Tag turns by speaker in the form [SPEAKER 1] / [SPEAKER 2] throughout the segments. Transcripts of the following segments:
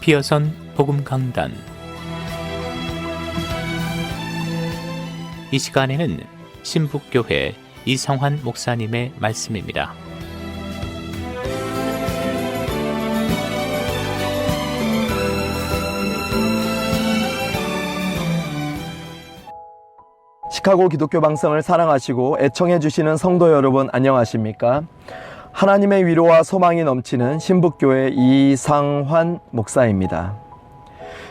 [SPEAKER 1] 피어선 복음 강단. 이 시간에는 신북교회 이성환 목사님의 말씀입니다.
[SPEAKER 2] 시카고 기독교 방송을 사랑하시고 애청해 주시는 성도 여러분, 안녕하십니까? 하나님의 위로와 소망이 넘치는 신북교회 이상환 목사입니다.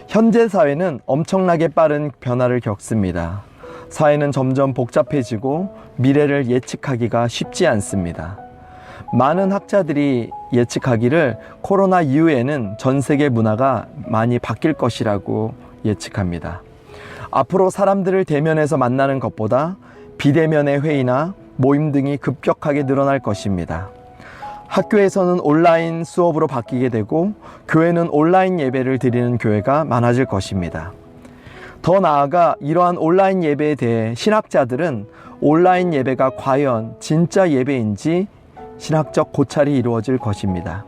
[SPEAKER 2] 현재 사회는 엄청나게 빠른 변화를 겪습니다. 사회는 점점 복잡해지고 미래를 예측하기가 쉽지 않습니다. 많은 학자들이 예측하기를 코로나 이후에는 전 세계 문화가 많이 바뀔 것이라고 예측합니다. 앞으로 사람들을 대면에서 만나는 것보다 비대면의 회의나 모임 등이 급격하게 늘어날 것입니다. 학교에서는 온라인 수업으로 바뀌게 되고 교회는 온라인 예배를 드리는 교회가 많아질 것입니다. 더 나아가 이러한 온라인 예배에 대해 신학자들은 온라인 예배가 과연 진짜 예배인지 신학적 고찰이 이루어질 것입니다.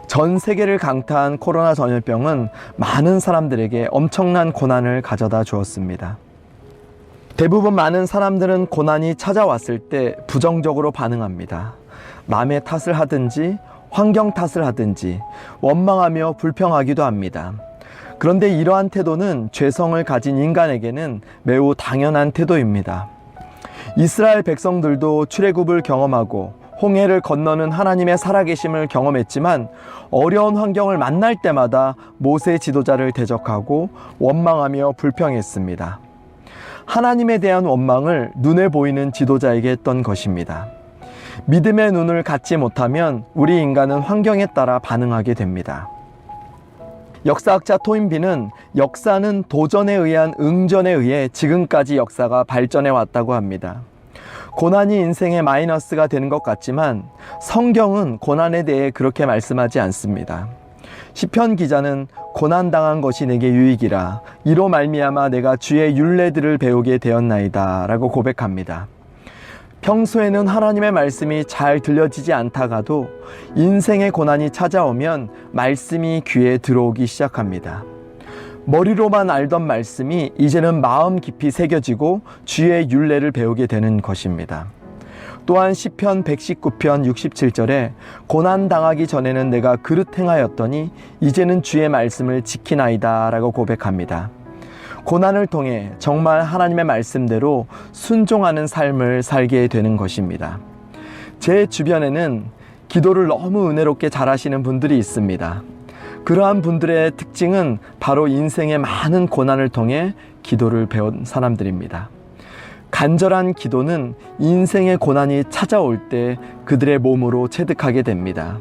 [SPEAKER 2] 전 세계를 강타한 코로나 전염병은 많은 사람들에게 엄청난 고난을 가져다 주었습니다. 대부분 많은 사람들은 고난이 찾아왔을 때 부정적으로 반응합니다. 남의 탓을 하든지 환경 탓을 하든지 원망하며 불평하기도 합니다. 그런데 이러한 태도는 죄성을 가진 인간에게는 매우 당연한 태도입니다. 이스라엘 백성들도 출애굽을 경험하고 홍해를 건너는 하나님의 살아계심을 경험했지만 어려운 환경을 만날 때마다 모세 지도자를 대적하고 원망하며 불평했습니다. 하나님에 대한 원망을 눈에 보이는 지도자에게 했던 것입니다. 믿음의 눈을 갖지 못하면 우리 인간은 환경에 따라 반응하게 됩니다. 역사학자 토인비는 역사는 도전에 의한 응전에 의해 지금까지 역사가 발전해 왔다고 합니다. 고난이 인생의 마이너스가 되는 것 같지만 성경은 고난에 대해 그렇게 말씀하지 않습니다. 시편 기자는 고난당한 것이 내게 유익이라 이로 말미암아 내가 주의 율례들을 배우게 되었나이다 라고 고백합니다. 평소에는 하나님의 말씀이 잘 들려지지 않다가도 인생의 고난이 찾아오면 말씀이 귀에 들어오기 시작합니다. 머리로만 알던 말씀이 이제는 마음 깊이 새겨지고 주의 율례를 배우게 되는 것입니다. 또한 시편 119편 67절에 고난당하기 전에는 내가 그릇 행하였더니 이제는 주의 말씀을 지키나이다 라고 고백합니다. 고난을 통해 정말 하나님의 말씀대로 순종하는 삶을 살게 되는 것입니다. 제 주변에는 기도를 너무 은혜롭게 잘하시는 분들이 있습니다. 그러한 분들의 특징은 바로 인생의 많은 고난을 통해 기도를 배운 사람들입니다. 간절한 기도는 인생의 고난이 찾아올 때 그들의 몸으로 체득하게 됩니다.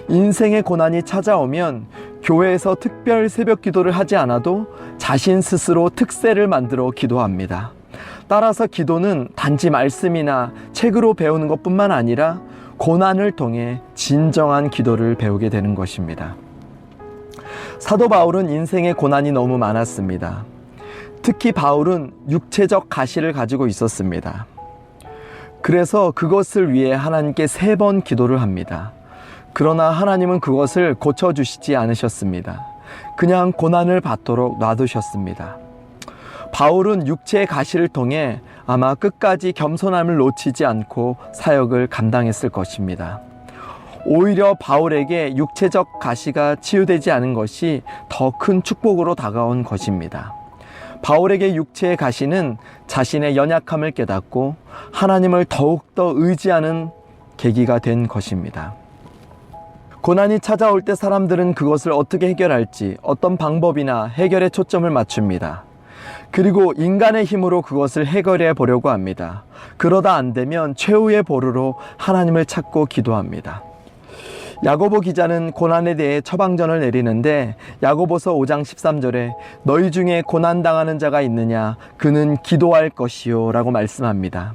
[SPEAKER 2] 인생의 고난이 찾아오면 교회에서 특별 새벽 기도를 하지 않아도 자신 스스로 특세를 만들어 기도합니다. 따라서 기도는 단지 말씀이나 책으로 배우는 것뿐만 아니라 고난을 통해 진정한 기도를 배우게 되는 것입니다. 사도 바울은 인생의 고난이 너무 많았습니다. 특히 바울은 육체적 가시를 가지고 있었습니다. 그래서 그것을 위해 하나님께 3번 기도를 합니다. 그러나 하나님은 그것을 고쳐주시지 않으셨습니다. 그냥 고난을 받도록 놔두셨습니다. 바울은 육체의 가시를 통해 아마 끝까지 겸손함을 놓치지 않고 사역을 감당했을 것입니다. 오히려 바울에게 육체적 가시가 치유되지 않은 것이 더 큰 축복으로 다가온 것입니다. 바울에게 육체의 가시는 자신의 연약함을 깨닫고 하나님을 더욱더 의지하는 계기가 된 것입니다. 고난이 찾아올 때 사람들은 그것을 어떻게 해결할지 어떤 방법이나 해결에 초점을 맞춥니다. 그리고 인간의 힘으로 그것을 해결해 보려고 합니다. 그러다 안 되면 최후의 보루로 하나님을 찾고 기도합니다. 야고보 기자는 고난에 대해 처방전을 내리는데 야고보서 5장 13절에 너희 중에 고난당하는 자가 있느냐 그는 기도할 것이요 라고 말씀합니다.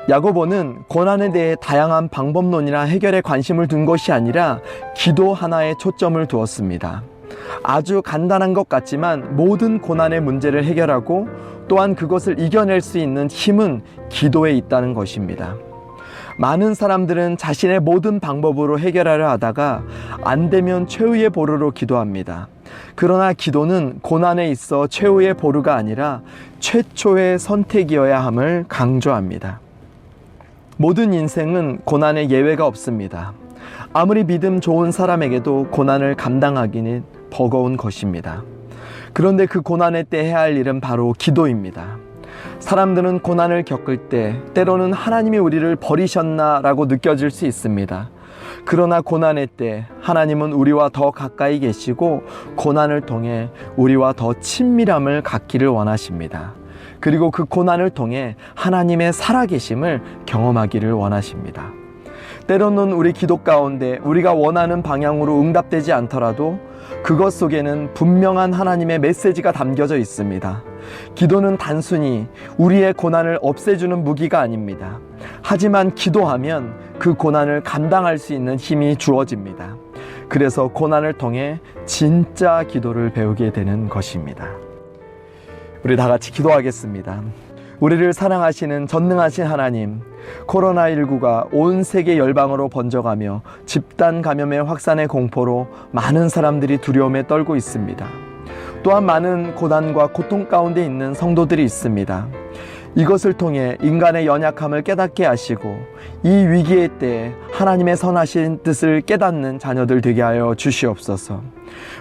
[SPEAKER 2] 야고보는 고난에 대해 다양한 방법론이나 해결에 관심을 둔 것이 아니라 기도 하나에 초점을 두었습니다. 아주 간단한 것 같지만 모든 고난의 문제를 해결하고 또한 그것을 이겨낼 수 있는 힘은 기도에 있다는 것입니다. 많은 사람들은 자신의 모든 방법으로 해결하려 하다가 안 되면 최후의 보루로 기도합니다. 그러나 기도는 고난에 있어 최후의 보루가 아니라 최초의 선택이어야 함을 강조합니다. 모든 인생은 고난의 예외가 없습니다. 아무리 믿음 좋은 사람에게도 고난을 감당하기는 버거운 것입니다. 그런데 그 고난의 때 해야 할 일은 바로 기도입니다. 사람들은 고난을 겪을 때 때로는 하나님이 우리를 버리셨나라고 느껴질 수 있습니다. 그러나 고난의 때 하나님은 우리와 더 가까이 계시고 고난을 통해 우리와 더 친밀함을 갖기를 원하십니다. 그리고 그 고난을 통해 하나님의 살아계심을 경험하기를 원하십니다. 때로는 우리 기도 가운데 우리가 원하는 방향으로 응답되지 않더라도 그것 속에는 분명한 하나님의 메시지가 담겨져 있습니다. 기도는 단순히 우리의 고난을 없애주는 무기가 아닙니다. 하지만 기도하면 그 고난을 감당할 수 있는 힘이 주어집니다. 그래서 고난을 통해 진짜 기도를 배우게 되는 것입니다. 우리 다 같이 기도하겠습니다. 우리를 사랑하시는 전능하신 하나님, 코로나19가 온 세계 열방으로 번져가며 집단 감염의 확산의 공포로 많은 사람들이 두려움에 떨고 있습니다. 또한 많은 고난과 고통 가운데 있는 성도들이 있습니다. 이것을 통해 인간의 연약함을 깨닫게 하시고 이 위기의 때에 하나님의 선하신 뜻을 깨닫는 자녀들 되게 하여 주시옵소서.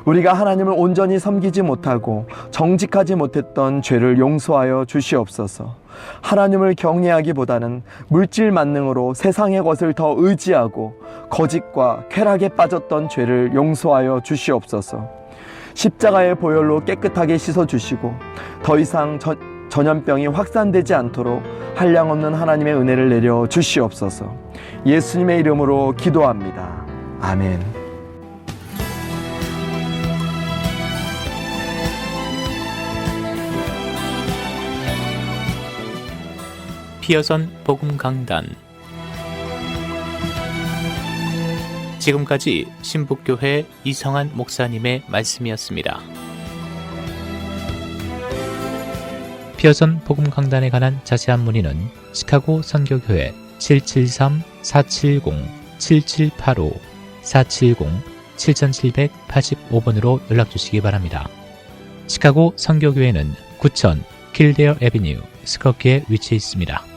[SPEAKER 2] 우리가 하나님을 온전히 섬기지 못하고 정직하지 못했던 죄를 용서하여 주시옵소서. 하나님을 경외하기보다는 물질 만능으로 세상의 것을 더 의지하고 거짓과 쾌락에 빠졌던 죄를 용서하여 주시옵소서. 십자가의 보혈로 깨끗하게 씻어주시고 더 이상 전염병이 확산되지 않도록 한량없는 하나님의 은혜를 내려 주시옵소서. 예수님의 이름으로 기도합니다. 아멘.
[SPEAKER 1] 피어선 복음 강단. 지금까지 신북교회 이성한 목사님의 말씀이었습니다. 피어선 복음 강단에 관한 자세한 문의는 시카고 선교교회 773-470-7785 470-7785번으로 연락주시기 바랍니다. 시카고 선교교회는 9000 킬데어 애비뉴 스커키에 위치해 있습니다.